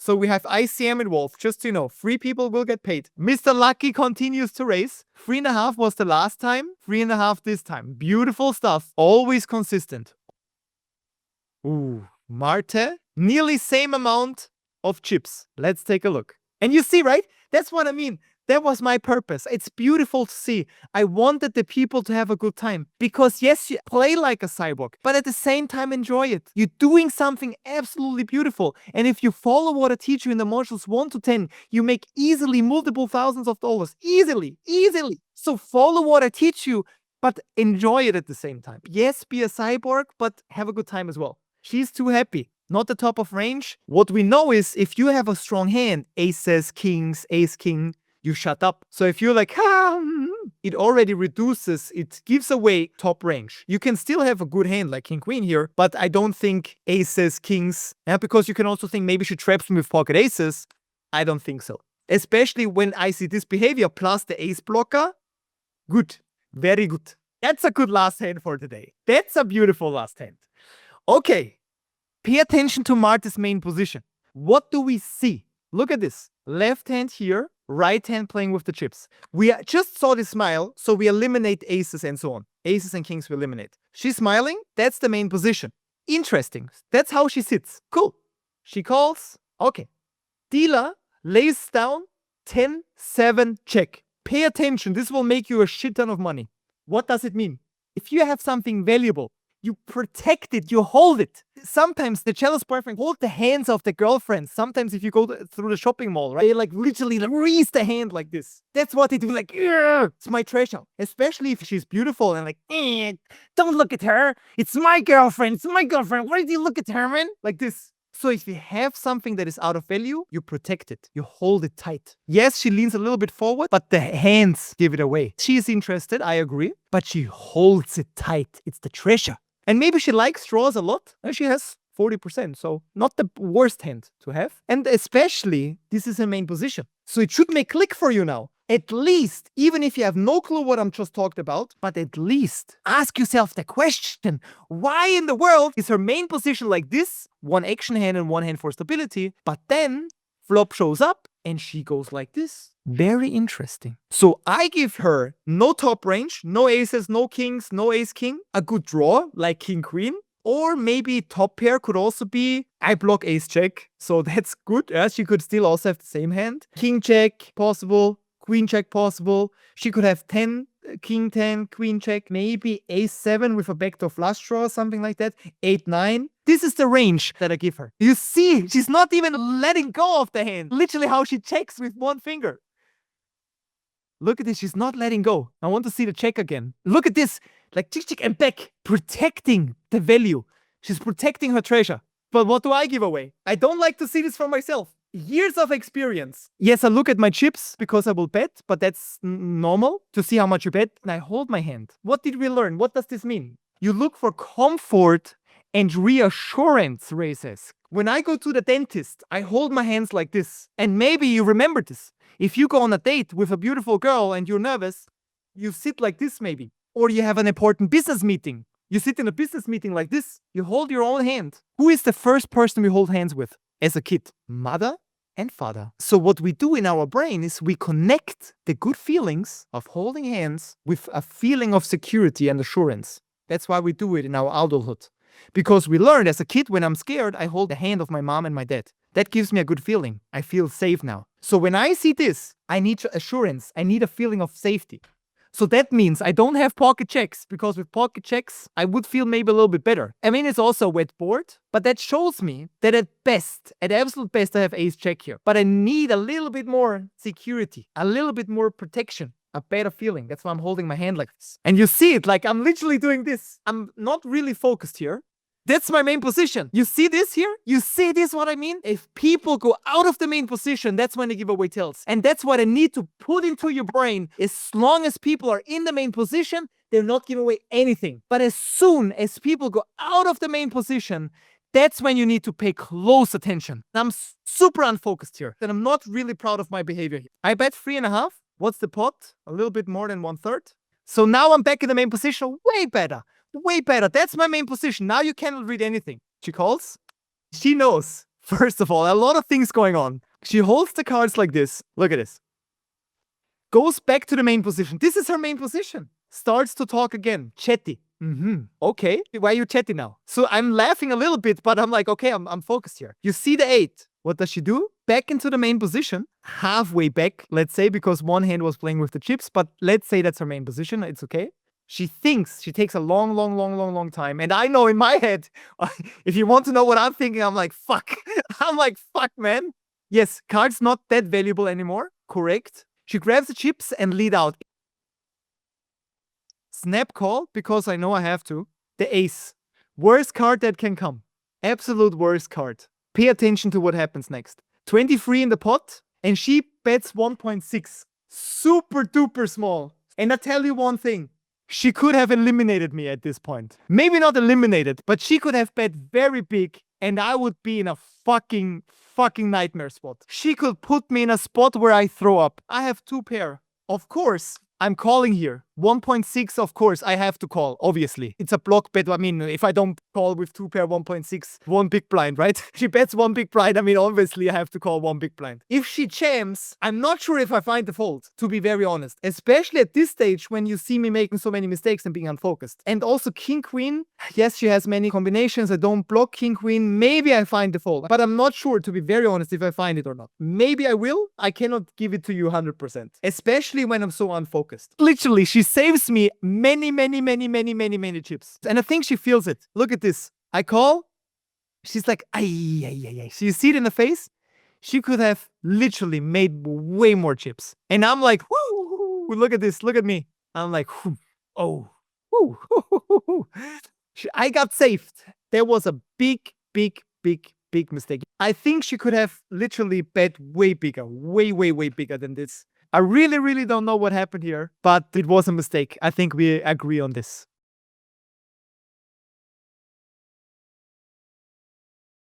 So we have ICM involved, just so you know. 3 people will get paid. Mr. Lucky continues to raise. 3.5 was the last time, 3.5 this time. Beautiful stuff. Always consistent. Ooh, Marte, nearly same amount of chips. Let's take a look. And you see, right? That's what I mean. That was my purpose. It's beautiful to see. I wanted the people to have a good time. Because yes, you play like a cyborg, but at the same time enjoy it. You're doing something absolutely beautiful. And if you follow what I teach you in the modules 1 to 10, you make easily multiple thousands of dollars. Easily. So follow what I teach you, but enjoy it at the same time. Yes, be a cyborg, but have a good time as well. She's too happy. Not the top of range. What we know is if you have a strong hand, aces, kings, ace, king, you shut up. So if you're like, it already reduces, it gives away top range. You can still have a good hand like king, queen here, but I don't think aces, kings, because you can also think maybe she traps me with pocket aces. I don't think so. Especially when I see this behavior plus the ace blocker. Good. Very good. That's a good last hand for today. That's a beautiful last hand. Okay. Pay attention to Marta's main position. What do we see? Look at this. Left hand here, right hand playing with the chips. We just saw the smile, so we eliminate aces and so on. Aces and kings we eliminate. She's smiling. That's the main position. Interesting. That's how she sits. Cool. She calls. Okay. Dealer lays down 10, 7, check. Pay attention. This will make you a shit ton of money. What does it mean? If you have something valuable, you protect it, you hold it. Sometimes the jealous boyfriend holds the hands of the girlfriend. Sometimes if you go through the shopping mall, right, they like literally raise the hand like this. That's what they do, like, it's my treasure. Especially if she's beautiful and like, don't look at her. It's my girlfriend. Why did you look at her, man? Like this. So if you have something that is out of value, you protect it. You hold it tight. Yes, she leans a little bit forward, but the hands give it away. She is interested, I agree, but she holds it tight. It's the treasure. And maybe she likes draws a lot. And she has 40%, so not the worst hand to have. And especially, this is her main position. So it should make click for you now. At least, even if you have no clue what I'm just talked about, but at least ask yourself the question, why in the world is her main position like this? One action hand and one hand for stability, but then flop shows up and she goes like this. Very interesting. So I give her no top range, no aces, no kings, no ace king, a good draw like king queen, or maybe top pair could also be I block ace check. So that's good. Yeah, she could still also have the same hand. King check possible, queen check possible. She could have 10, king 10, queen check, maybe ace 7 with a backdoor flush draw, something like that. 8, 9. This is the range that I give her. You see, she's not even letting go of the hand. Literally how she checks with one finger. Look at this. She's not letting go. I want to see the check again. Look at this. Like tick, tick, and back. Protecting the value. She's protecting her treasure. But what do I give away? I don't like to see this for myself. Years of experience. Yes, I look at my chips because I will bet, but that's normal to see how much you bet. And I hold my hand. What did we learn? What does this mean? You look for comfort and reassurance races. When I go to the dentist, I hold my hands like this. And maybe you remember this. If you go on a date with a beautiful girl and you're nervous, you sit like this maybe. Or you have an important business meeting. You sit in a business meeting like this. You hold your own hand. Who is the first person we hold hands with as a kid? Mother and father. So what we do in our brain is we connect the good feelings of holding hands with a feeling of security and assurance. That's why we do it in our adulthood. Because we learned as a kid, when I'm scared, I hold the hand of my mom and my dad. That gives me a good feeling. I feel safe now. So when I see this, I need assurance. I need a feeling of safety. So that means I don't have pocket checks, because with pocket checks, I would feel maybe a little bit better. I mean, it's also a wet board, but that shows me that at absolute best, I have ace check here. But I need a little bit more security, a little bit more protection, a better feeling. That's why I'm holding my hand like this. And you see it, like I'm literally doing this. I'm not really focused here. That's my main position. You see this here? You see this, what I mean? If people go out of the main position, that's when they give away tells. And that's what I need to put into your brain. As long as people are in the main position, they're not giving away anything. But as soon as people go out of the main position, that's when you need to pay close attention. I'm super unfocused here. And I'm not really proud of my behavior here. I bet 3.5. What's the pot? A little bit more than 1/3. So now I'm back in the main position. Way better. Way better. That's my main position. Now you cannot read anything. She calls. She knows. First of all, a lot of things going on. She holds the cards like this. Look at this. Goes back to the main position. This is her main position. Starts to talk again. Chatty. Okay. Why are you chatty now? So I'm laughing a little bit, but I'm like, okay, I'm focused here. You see the 8. What does she do? Back into the main position. Halfway back, let's say, because one hand was playing with the chips, but let's say that's her main position. It's okay. She thinks. She takes a long time. And I know in my head, if you want to know what I'm thinking, I'm like, fuck. I'm like, fuck, man. Yes, card's not that valuable anymore. Correct. She grabs the chips and lead out. Snap call, because I know I have to. The ace. Worst card that can come. Absolute worst card. Pay attention to what happens next. 23 in the pot, and she bets 1.6. Super duper small. And I tell you one thing. She could have eliminated me at this point. Maybe not eliminated, but she could have bet very big, and I would be in a fucking nightmare spot. She could put me in a spot where I throw up. I have 2 pair. Of course, I'm calling here. 1.6, of course, I have to call, obviously. It's a block bet. I mean, if I don't call with 2 pair 1.6, 1 big blind, right? She bets 1 big blind. I mean, obviously, I have to call 1 big blind. If she jams, I'm not sure if I find the fold, to be very honest. Especially at this stage when you see me making so many mistakes and being unfocused. And also King Queen. Yes, she has many combinations. I don't block King Queen. Maybe I find the fold. But I'm not sure, to be very honest, if I find it or not. Maybe I will. I cannot give it to you 100%. Especially when I'm so unfocused. Literally, she saves me many chips. And I think she feels it. Look at this. I call. She's like, ay. So you see it in the face? She could have literally made way more chips. And I'm like, whoo, look at this. Look at me. I'm like, oh, whoo. I got saved. There was a big mistake. I think she could have literally bet way bigger. Way bigger than this. I really don't know what happened here, but it was a mistake. I think we agree on this.